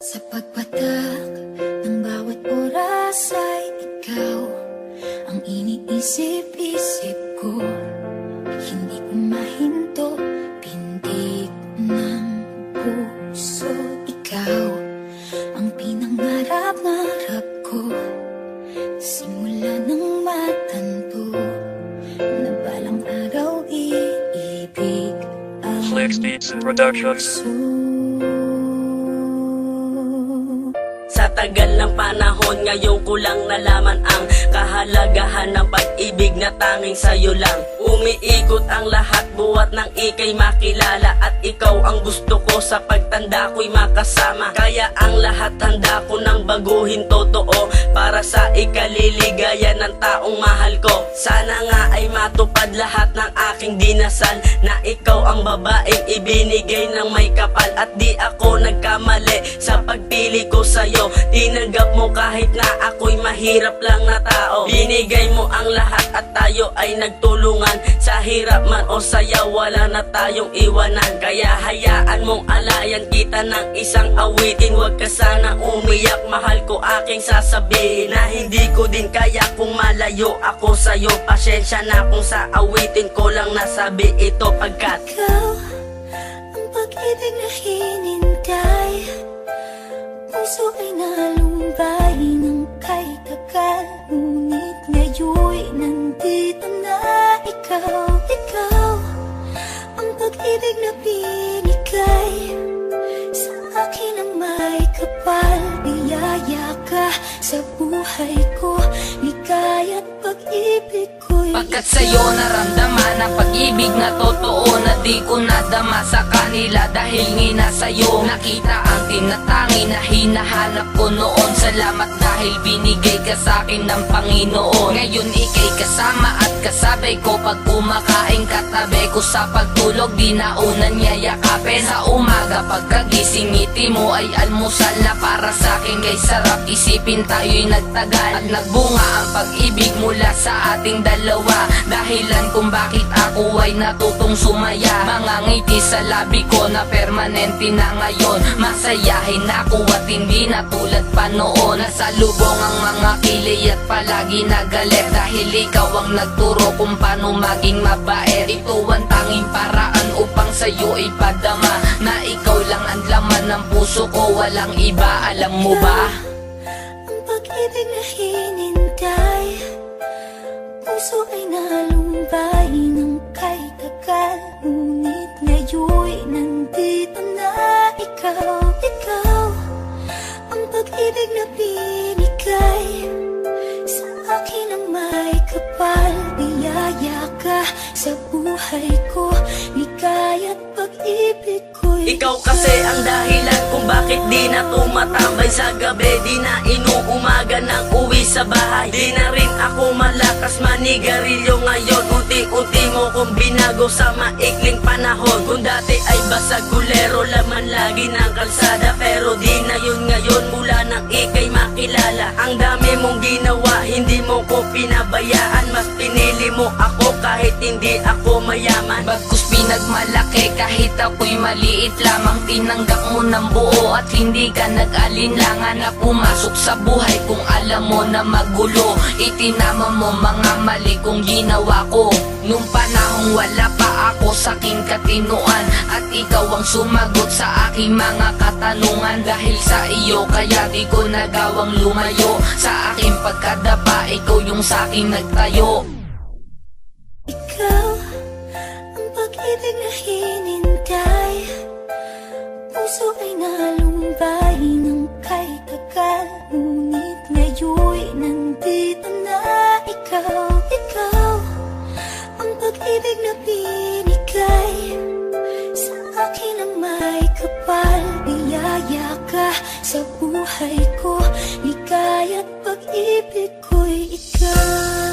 Sa pagpatak ng bawat oras ay ikaw ang iniisip-isip ko. Hindi ko mahinto, pintig ng puso. Ikaw ang pinangarap-ngarap ko. Simula ng matanto na balang araw iibig ang Flex Beats Productions. Sa tagal ng panahon, ngayon ko lang nalaman ang kahalagahan ng pag-ibig na tanging sa'yo lang. Umiikot ang lahat, buhat ng ikay makilala. At ikaw ang gusto ko, sa pagtanda ko'y makasama. Kaya ang lahat handa ko nang baguhin totoo, para sa ikaliligaya ng taong mahal ko. Sana nga ay matupad lahat ng aking dinasal, na ikaw ang babaeng ibinigay ng may kapal. At di ako nagkamali sa pagpili ko sa'yo. Tinanggap mo kahit na ako'y mahirap lang na tao. Binigay mo ang lahat at tayo ay nagtulungan. Sa hirap man o saya, wala na tayong iwanan. Kaya hayaan mong alayan kita ng isang awitin. Huwag ka sana umiyak, mahal ko aking sasabihin, na hindi ko din kaya kung malayo ako sa'yo. Pasensya na kung sa awitin ko lang nasabi ito, pagkat ikaw ang pag-ibig na hinintay. Puso ay nalumbay ng kay tagal, ngunit ngayon'y nandito na ikaw. Ikaw ang pag-ibig na binigay sa akin ang may kapal. Biyaya ka sa buhay ko, ligaya't pag-ibig ko'y Pagkat sa'yo naramdaman ang pag-ibig na totoo, na di ko nadama sa kanila dahil ngina sa'yo. Nakita ang tinatangi na hinahanap ko noon. Salamat dahil binigay ka sa'kin ng Panginoon. Ngayon ika'y kasama at kasabay ko, pag kumakain katabi ko, sa pagtulog di naunan niya yakapin. Sa umaga pagkagising ngiti mo ay almusal na para sa'kin. Kay sarap isipin tayo'y nagtagal at nagbunga ang pag-ibig mula sa ating dalawa. Dahilan kung bakit ako ay natutong sumaya. Mga ngiti sa labi ko na permanente na ngayon. Masayahin ako at hindi na tulad pa noon. Nasalubong ang mga kilay at palagi nagalit, dahil ikaw ang nagturo kung paano maging mabait. Ito ang tanging paraan upang sa'yo ipadama, na ikaw lang ang laman ng puso ko, walang iba. Alam mo ba? ang pag-ibig na hinintay. Puso ay nalumbay ng kay tagal, ngunit ngayon'y nandito na ikaw. Ikaw ang pag-ibig na binigay sa akin ang may kapal. Biyaya ka sa buhay ko, ligaya't pag-ibig ko'y ikaw kasi ang dahilan kung bakit di na tumatambay sa gabi. Di na inuumaga nang uwi sa bahay. Di na rin ako malakas manigarilyo ngayon. Unti-unti mo kong binago sa maikling panahon. Kung dati ay basag gulero, laman lagi ng kalsada, pero di na yun ngayon mula nang ikay makilala. Ang dami mong ginawa, hindi mo ko pinabayaan. Mas pinili mo ako kahit hindi ako mayaman. Bagkus pinagmalaki kahit ako'y maliit lamang, tinanggap mo ng buo at hindi ka nag-alinlangan na pumasok sa buhay kung alam mo na magulo. Itinama mo mga mali kong ginawa ko nung panahong wala pa ako sa aking katinuan, at ikaw ang sumagot sa aking mga katanungan. Dahil sa iyo kaya di ko nagawang lumayo sa aking pagkadapa, ikaw yung sa aking nagtayo. ikaw ang pag-ibig na hinintay. Puso ay nalumbay ng kay tagal, ngunit ngayon'y nandito na ikaw. Ikaw ang pag-ibig na binigay sa akin ang may kapal. Biyaya ka sa buhay ko, ligaya't pag-ibig ko'y ikaw.